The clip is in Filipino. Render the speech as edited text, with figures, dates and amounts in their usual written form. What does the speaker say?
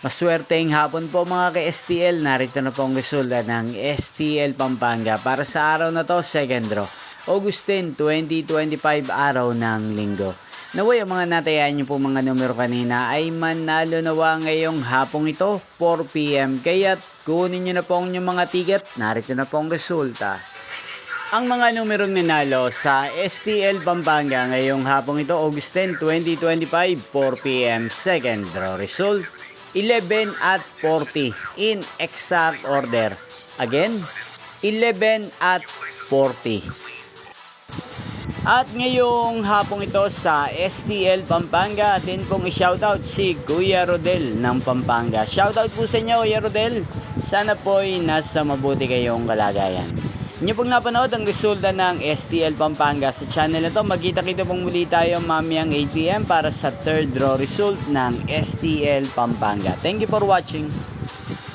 Maswerteng hapon po mga ka-STL. Narito na po ang resulta ng STL Pampanga para sa araw na to, second draw. August 10, 2025, araw ng linggo. Naway ang mga natayaan nyo po mga numero kanina ay manalo nawa ngayong hapong ito, 4 PM. Kaya't kunin nyo na po ang inyong mga ticket. Narito na po ang resulta. Ang mga numerong nanalo sa STL Pampanga ngayong hapong ito, August 10, 2025, 4 PM, second draw result. 11 at 40 in exact order. Again, 11 at 40. At ngayong hapong ito sa STL Pampanga, atin pong i-shoutout si Kuya Rodel ng Pampanga. Shoutout po sa inyo, Kuya Rodel. Sana po'y nasa mabuti kayong kalagayan. Inyo pong napanood ang resulta ng STL Pampanga sa channel na to. Magkita-kita pong muli tayo mamayang 8 PM para sa third draw result ng STL Pampanga. Thank you for watching.